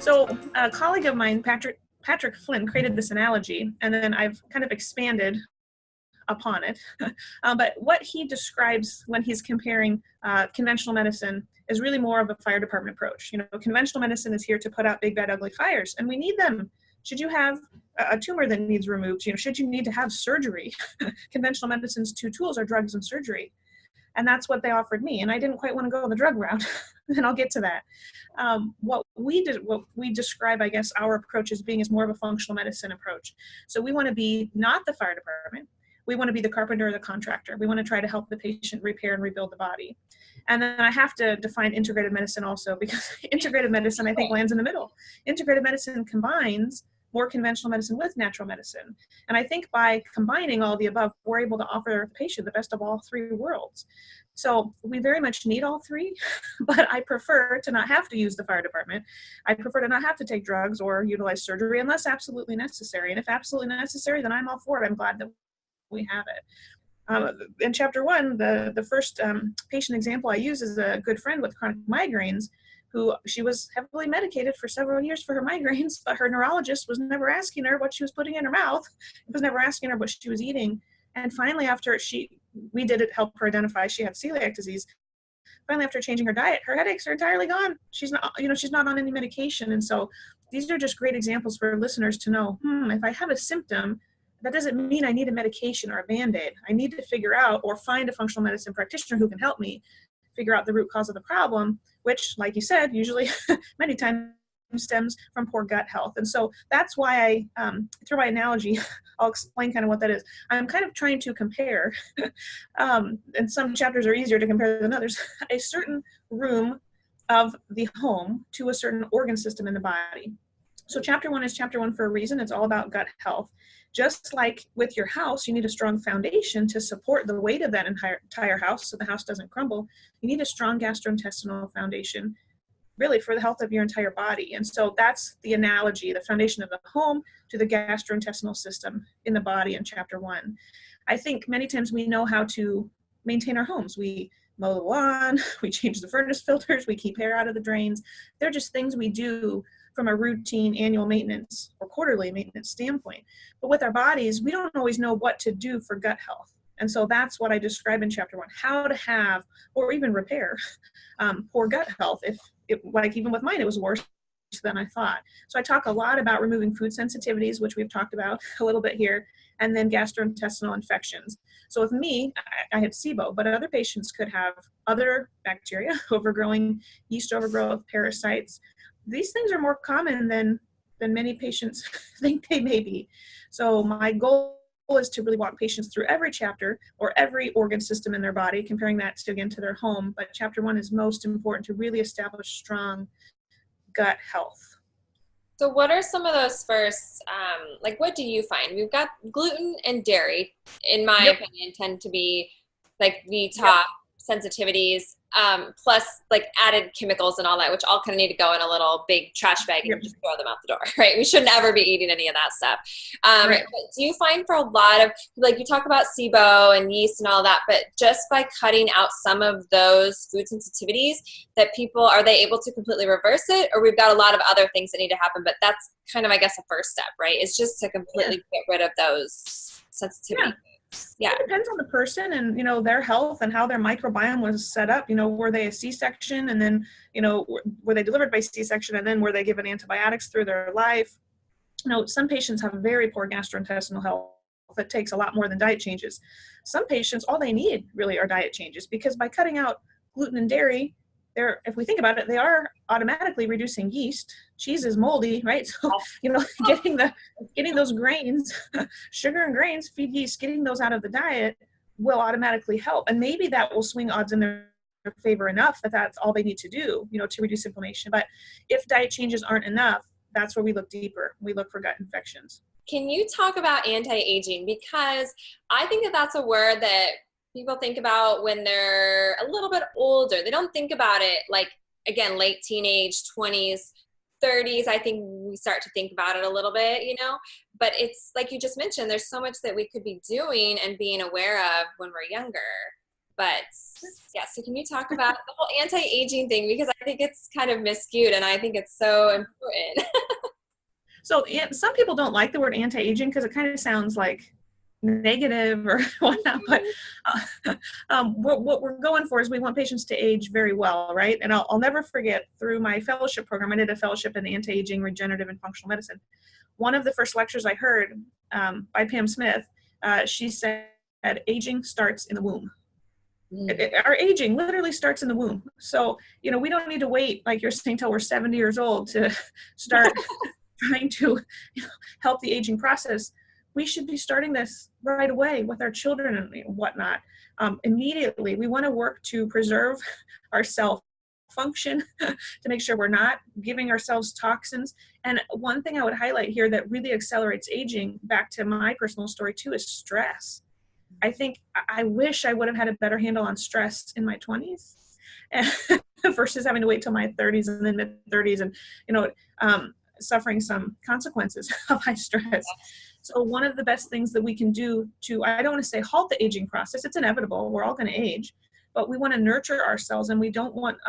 So a colleague of mine, Patrick Flynn, created this analogy, and then I've kind of expanded upon it. But what he describes when he's comparing conventional medicine is really more of a fire department approach. You know, conventional medicine is here to put out big, bad, ugly fires, and we need them. Should you have a tumor that needs removed, you know, should you need to have surgery, conventional medicine's two tools are drugs and surgery. And that's what they offered me. And I didn't quite want to go the drug route. And I'll get to that. What we describe, I guess, our approach as being is more of a functional medicine approach. So we want to be not the fire department. We want to be the carpenter or the contractor. We want to try to help the patient repair and rebuild the body. And then I have to define integrative medicine also, because integrative medicine, I think, lands in the middle. Integrative medicine combines more conventional medicine with natural medicine. And I think by combining all the above, we're able to offer the patient the best of all three worlds. So we very much need all three, but I prefer to not have to use the fire department. I prefer to not have to take drugs or utilize surgery unless absolutely necessary. And if absolutely necessary, then I'm all for it. I'm glad that we have it. In chapter 1, the first patient example I use is a good friend with chronic migraines, who she was heavily medicated for several years for her migraines, but her neurologist was never asking her what she was putting in her mouth. It was never asking her what she was eating. And finally, after we did it, help her identify she had celiac disease. Finally, after changing her diet, her headaches are entirely gone. She's not on any medication. And so these are just great examples for listeners to know, if I have a symptom, that doesn't mean I need a medication or a Band-Aid. I need to figure out or find a functional medicine practitioner who can help me figure out the root cause of the problem, which, like you said, usually many times stems from poor gut health. And so that's why through my analogy, I'll explain kind of what that is. I'm kind of trying to compare, and some chapters are easier to compare than others, a certain room of the home to a certain organ system in the body. So chapter 1 is chapter 1 for a reason. It's all about gut health. Just like with your house, you need a strong foundation to support the weight of that entire house so the house doesn't crumble. You need a strong gastrointestinal foundation, really, for the health of your entire body. And so that's the analogy, the foundation of the home to the gastrointestinal system in the body in chapter 1. I think many times we know how to maintain our homes. We mow the lawn, we change the furnace filters, we keep hair out of the drains. They're just things we do from a routine annual maintenance or quarterly maintenance standpoint. But with our bodies, we don't always know what to do for gut health. And so that's what I describe in chapter 1, how to have or even repair poor gut health. If like even with mine, it was worse than I thought. So I talk a lot about removing food sensitivities, which we've talked about a little bit here, and then gastrointestinal infections. So with me, I had SIBO, but other patients could have other bacteria, overgrowing, yeast overgrowth, parasites. These things are more common than many patients think they may be. So my goal is to really walk patients through every chapter or every organ system in their body, comparing that to, again, to their home. But chapter 1 is most important to really establish strong gut health. So what are some of those first, like what do you find? We've got gluten and dairy, in my opinion, tend to be like the top sensitivities, plus like added chemicals and all that, which all kind of need to go in a little big trash bag and just throw them out the door, right? We shouldn't ever be eating any of that stuff. But do you find for a lot of, like you talk about SIBO and yeast and all that, but just by cutting out some of those food sensitivities that people, are they able to completely reverse it? Or we've got a lot of other things that need to happen, but that's kind of, I guess, a first step, right? It's just to completely get rid of those sensitivities. Yeah. It depends on the person and, their health and how their microbiome was set up. Were they a C-section and then, were they delivered by C-section and then were they given antibiotics through their life? Some patients have very poor gastrointestinal health that takes a lot more than diet changes. Some patients, all they need really are diet changes, because by cutting out gluten and dairy, if we think about it, they are automatically reducing yeast. Cheese is moldy, right? So, getting those grains, sugar and grains feed yeast, getting those out of the diet will automatically help. And maybe that will swing odds in their favor enough that that's all they need to do, to reduce inflammation. But if diet changes aren't enough, that's where we look deeper. We look for gut infections. Can you talk about anti-aging? Because I think that that's a word that people think about when they're a little bit older. They don't think about it like, again, late teenage, 20s, 30s. I think we start to think about it a little bit, but it's like you just mentioned, there's so much that we could be doing and being aware of when we're younger. But yeah, so can you talk about the whole anti-aging thing? Because I think it's kind of miscued and I think it's so important. So some people don't like the word anti-aging because it kind of sounds like negative or whatnot, but what we're going for is we want patients to age very well, right? And I'll never forget, through my fellowship program, I did a fellowship in anti-aging, regenerative, and functional medicine. One of the first lectures I heard by Pam Smith, she said, aging starts in the womb. Our aging literally starts in the womb. So, we don't need to wait, like you're saying, till we're 70 years old to start trying to help the aging process. We should be starting this right away with our children and whatnot. Immediately, we want to work to preserve our cell function to make sure we're not giving ourselves toxins. And one thing I would highlight here that really accelerates aging, back to my personal story too, is stress. I wish I would have had a better handle on stress in my 20s versus having to wait till my 30s and then mid 30s and, suffering some consequences of high stress. So one of the best things that we can do to, I don't want to say halt the aging process, it's inevitable, we're all going to age, but we want to nurture ourselves, and we don't want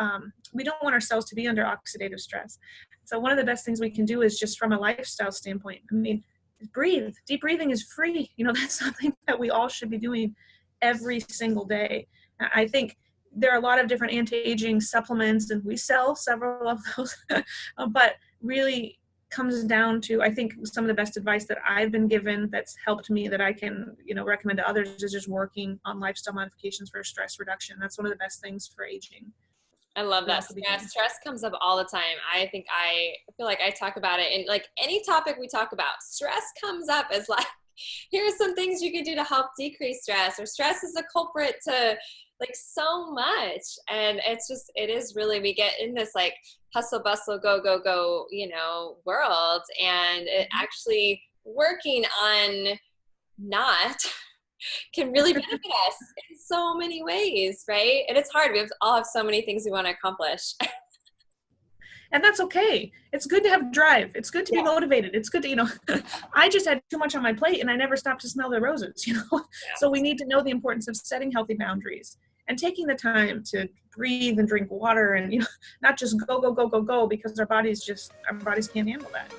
ourselves to be under oxidative stress. So one of the best things we can do is just from a lifestyle standpoint, breathe. Deep breathing is free. That's something that we all should be doing every single day. I think there are a lot of different anti-aging supplements, and we sell several of those, but really comes down to, I think, some of the best advice that I've been given that's helped me, that I can, recommend to others, is just working on lifestyle modifications for stress reduction. That's one of the best things for aging. I love that. Stress comes up all the time. I feel like I talk about it in like any topic we talk about. Stress comes up as like, here's some things you can do to help decrease stress, or stress is a culprit to like so much. And it is really, we get in this like hustle bustle, go, go, go, world. And it actually working on not can really benefit us in so many ways, right? And it's hard. We all have so many things we want to accomplish. And that's okay. It's good to have drive. It's good to be motivated. It's good to, I just had too much on my plate and I never stopped to smell the roses, So we need to know the importance of setting healthy boundaries and taking the time to breathe and drink water and, not just go, go, go, go, go, because our bodies can't handle that.